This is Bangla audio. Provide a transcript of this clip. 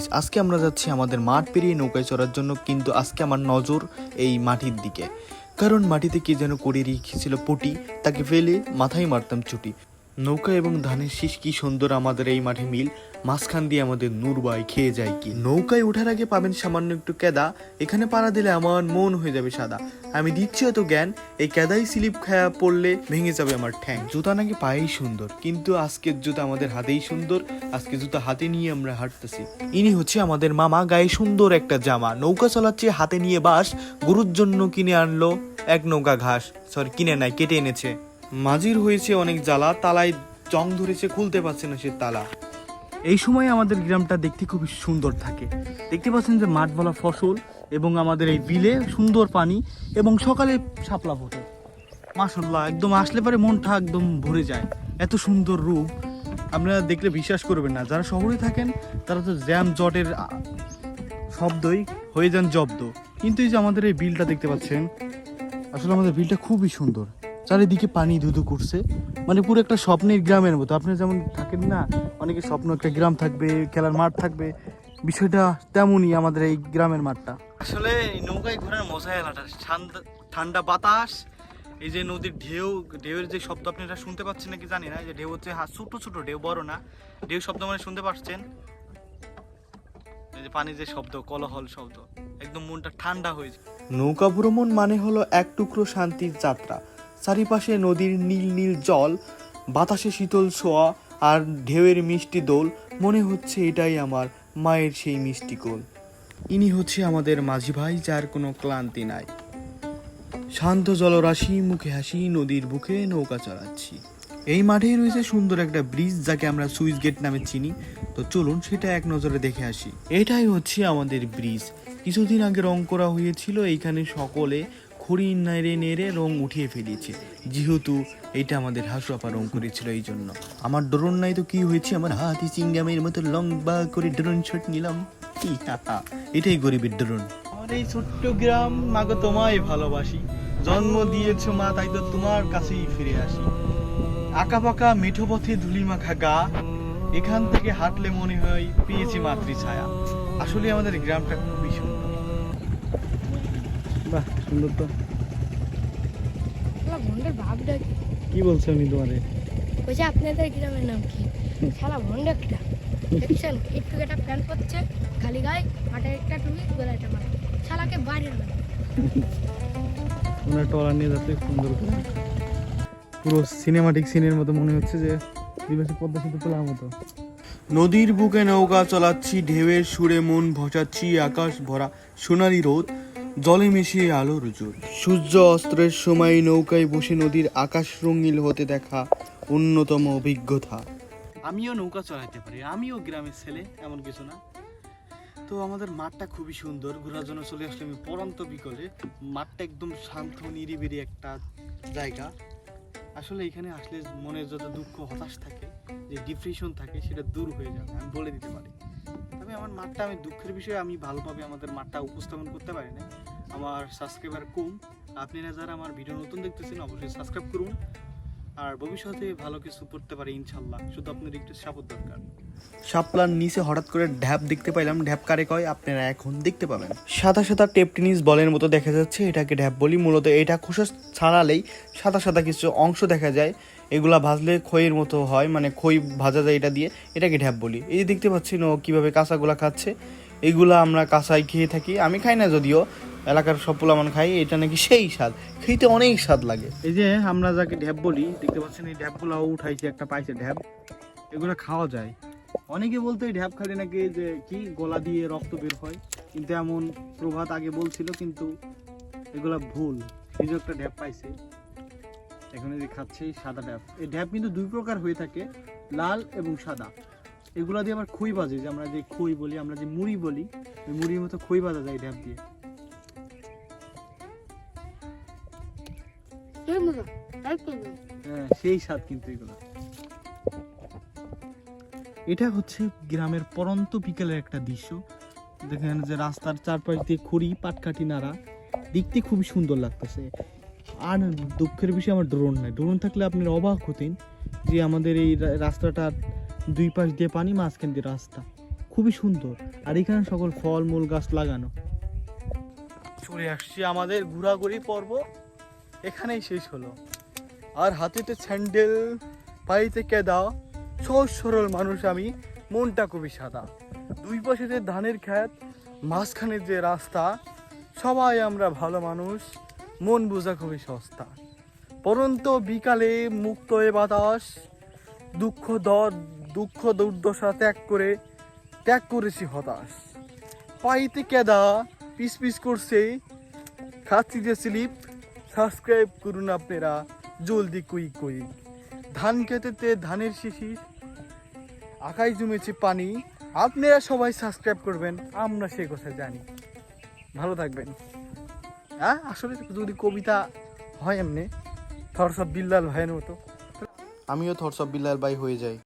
গাইস, আজকে আমরা যাচ্ছি আমাদের মাঠ পেরিয়ে নৌকায় চড়ার জন্য। কিন্তু আজকে আমার নজর এই মাটির দিকে, কারণ মাটিতে কে যেন করে রেখেছিল পটি, তাকে ফেলে মাথায় মারতাম চুটি। নৌকা এবং ধানের শীষ কি সুন্দর আমাদের এই মাঠে মিল, মাঝখান দিয়ে আমাদের নূরবাই খেয়ে যায় কি। নৌকায় ওঠার আগে পাবেন সামান্য একটু কেদা, এখানে পাড়া দিলে আমার মন হয়ে যাবে সাদা। আমি দিচ্ছি অত জ্ঞান, এই কেদাই স্লিপ খায়া পড়লে ভেঙে যাবে আমার ঠ্যাং। জুতা নাকি পায়েই সুন্দর, কিন্তু আজকের জুতা আমাদের হাতেই সুন্দর। আজকে জুতা হাতে নিয়ে আমরা হাঁটতেছি। ইনি হচ্ছে আমাদের মামা, গায়ে সুন্দর একটা জামা, নৌকা চালাচ্ছে হাতে নিয়ে বাঁশ, গরুর জন্য কিনে আনলো এক নৌকা ঘাস। সরি, কিনে নাই, কেটে এনেছে। মাঝির হয়েছে অনেক জ্বালা, তালায় জং ধরেছে, খুলতে পারছে না সে তালা। এই সময় আমাদের গ্রামটা দেখতে খুবই সুন্দর থাকে। দেখতে পাচ্ছেন যে মাঠওয়ালা ফসল এবং আমাদের এই বিলে সুন্দর পানি এবং সকালে শাপলা ফোটে। মাশাআল্লাহ, একদম আসলে পরে মনটা একদম ভরে যায়। এত সুন্দর রূপ আপনারা দেখলে বিশ্বাস করবেন না। যারা শহরে থাকেন তারা তো জ্যাম জটের শব্দই হয়ে যান জব্দ। কিন্তু এই যে আমাদের এই বিলটা দেখতে পাচ্ছেন, আসলে আমাদের বিলটা খুবই সুন্দর। চারিদিকে পানি ধুধু করছে, মানে পুরো একটা স্বপ্নের গ্রামের মতো। আপনি যেমন থাকেন না, অনেকে স্বপ্ন একটা গ্রাম থাকবে, খেলার মাঠ থাকবে, বিষয়টা তেমনই আমাদের এই গ্রামের মাঠটা। আসলে নৌকায় ঘোরার মজাই আলাদা। ঠান্ডা বাতাস, এই যে নদীর ঢেউয়ের যে শব্দ আপনারা শুনতে পাচ্ছেন নাকি জানি না। যে ঢেউ হচ্ছে ছোট ছোট ঢেউ, বড় না। ঢেউ শব্দ মানে শুনতে পাচ্ছেন, এই যে পানির যে শব্দ, কলহল শব্দ, একদম মনটা ঠান্ডা হয়ে যায়। নৌকা ভ্রমণ মানে হলো এক টুকরো শান্তির যাত্রা। চারিপাশে নদীর নীল নীল জল, বাতাসে শীতল ছোঁয়া আর ঢেউয়ের মিষ্টি দোল। মনে হচ্ছে এটাই আমার মায়ের সেই মিষ্টি কোল। ইনি হচ্ছে আমাদের মাঝি ভাই, যার কোনো ক্লান্তি নাই। শান্ত জলরাশি, মুখে হাসি, নদীর বুকে নৌকা চালাচ্ছি। এই মাঠেই রয়েছে সুন্দর একটা ব্রিজ, যাকে আমরা সুইচ গেট নামে চিনি। তো চলুন সেটা এক নজরে দেখে আসি। এটাই হচ্ছে আমাদের ব্রিজ। কিছুদিন আগে রং করা হয়েছিল, এইখানে সকলে খড়ি নেড়ে নেড়ে রং উঠিয়ে ফেলেছে, যেহেতু এইটা আমাদের হাসুয়াপা রং করেছিল। এই জন্য আমার ড্রোন নাই তো কি হয়েছে, আমার হাতি চিংগামের মতো লম্বা করে ড্রোন শট নিলাম। এটাই গরিবের ড্রোন। আমার এই ছোট্ট গ্রাম, মাগো তোমায় ভালোবাসি, জন্ম দিয়েছো মা, তাই তো তোমার কাছেই ফিরে আসি। আঁকা পাকা মেঠো পথে ধুলি মাখা গা, এখান থেকে হাঁটলে মনে হয় পেয়েছি মাতৃ ছায়া। আসলে আমাদের গ্রামটা খুবই সুন্দর। বাহ, সুন্দর তো। কি বলছো আমি তোমারে? বলছি আপনাদের গ্রামের নাম কি? শালা ভন্ডাকটা দেখছেন, একটু একটা প্যান্ট পরছে, খালি গায়ে, মাঠে একটা টুপি, গলায় একটা মাথা, শালাকে বাইরের না। ওনার ট্রলার নিয়ে যাচ্ছে সুন্দর করে, পুরো সিনেমাটিক সিনের মতো মনে হচ্ছে, যে দিবাসী পদ্মা সেতু তোলার মতো। নদীর বুকে নৌকা চালাচ্ছি, ঢেউয়ের সুরে মন ভসাচ্ছি, আকাশ ভরা সোনালি রোদ, জলে মিশিয়ে আলোর জোর। সূর্য অস্ত্রের সময় নৌকায় বসে নদীর আকাশ রঙিল হতে দেখা অন্যতম অভিজ্ঞতা। আমিও নৌকা চালাতে পারি, আমিও গ্রামের ছেলে, এমন কিছু না। তো আমাদের মাঠটা খুবই সুন্দর, ঘোরার জন্য চলে আসলে আমি পরন্ত বিকলে। মাঠটা একদম শান্ত নিরিবিলি একটা জায়গা। আসলে এখানে আসলে মনের যত দুঃখ হতাশ থাকে, যে ডিপ্রেশন থাকে, সেটা দূর হয়ে যাবে, আমি বলে দিতে পারি। তবে আমার মাঠটা, আমি দুঃখের বিষয়ে আমি ভালোভাবে আমাদের মাঠটা উপস্থাপন করতে পারি না, আমার সাবস্ক্রাইবার কম। আপনারা যারা আমার ভিডিও নতুন দেখতেছেন অবশ্যই সাবস্ক্রাইব করুন, আর ভবিষ্যতে ভালো কিছু করতে পারি ইনশাল্লাহ। শুধু আপনার একটু সাপোর্ট দরকার। শাপলার নিচে হঠাৎ করে ঢ্যাপ দেখতে পাইলাম, ঢ্যাপ কারে কয় আপনারা এখন দেখতে পাবেন। সাদা সাদা টেপ টেনিস বলের মতো দেখা যাচ্ছে, এটাকে ঢ্যাপ বলি। মূলত এটা খোসা ছাড়ালেই সাদা সাদা কিছু অংশ দেখা যায়, এগুলা ভাজলে খইয়ের মতো হয়, মানে খই ভাজা যায় এটা দিয়ে, এটাকে ঢ্যাপ বলি। এই যে দেখতে পাচ্ছি ও কীভাবে কাঁচাগুলা খাচ্ছে, এগুলা আমরা কাঁচাই খেয়ে থাকি। আমি খাই না যদিও, এলাকার সব পোলামান খাই। এটা নাকি সেই স্বাদ, খেতে অনেক স্বাদ লাগে। এই যে আমরা যাকে ঢ্যাপ বলি, দেখতে পাচ্ছেন এই ঢ্যাপগুলাও উঠাইছে, একটা পাইছে ঢ্যাপ, এগুলো খাওয়া যায়। অনেকে বলতো এই ঢ্যাপ খালি নাকি যে কি গলা দিয়ে রক্ত বের হয়, কিন্তু এমন প্রভাত আগে বলছিল, কিন্তু এগুলা ভুল। এই যে একটা ঢ্যাপ পাইছে, এখন এই যে খাচ্ছে সাদা ঢ্যাপ। এই ঢ্যাপ কিন্তু দুই প্রকার হয়ে থাকে, লাল এবং সাদা। এগুলা দিয়ে আবার খই বাজে, যে আমরা যে খই বলি, আমরা যে মুড়ি বলি, ওই মুড়ির মতো খই বাজা যায় ঢ্যাপ দিয়ে। হ্যাঁ, সেই স্বাদ কিন্তু এগুলো। এটা হচ্ছে গ্রামের পরন্ত বিকেলের একটা দৃশ্য। দেখেন যে রাস্তার চারপাশ দিয়ে খড়ি পাটকাঠি নাড়া, দেখতে খুবই সুন্দর লাগতেছে। আর দুঃখের বিষয় আমার ড্রোন নাই। ড্রোন থাকলে আপনারা অবাক হতেন যে আমাদের এই রাস্তাটার দুই পাশ দিয়ে পানি, মাঝখান দিয়ে রাস্তা, খুবই সুন্দর। আর এখানে সকল ফলমূল গাছ লাগানো। চলে আসছি আমাদের ঘোরাঘুরি পর্ব এখানেই শেষ হলো। আর হাতেতে স্যান্ডেল, পাইতে কেদা, সহজ সরল মানুষ আমি, মনটা খুবই সাদা। দুই পাশে যে ধানের ক্ষেত, মাঝখানে যে রাস্তা, সবাই আমরা ভালো মানুষ, মন বোঝা খুবই সস্তা। পরন্ত বিকালে মুক্ত এ বাতাস, দুঃখ দুর্দশা ত্যাগ করেছি হতাশ। পাইতে কেদা পিস পিস করছে, খাচ্ছি যে স্লিপ, সাবস্ক্রাইব করুন আপনারা জলদি কুইক। ধান খেতেতে ধানের শিশির, আকাশ জমেছে পানি, আপনারা সবাই সাবস্ক্রাইব করবেন, আমরা সে কথা জানি। ভালো থাকবেন। হ্যাঁ, আসলে যদি কবিতা হয় এমনি থরস অফ বিল্লাল ভাইয়ের মতো, আমিও থরস অফ বিল্লাল ভাই হয়ে যাই।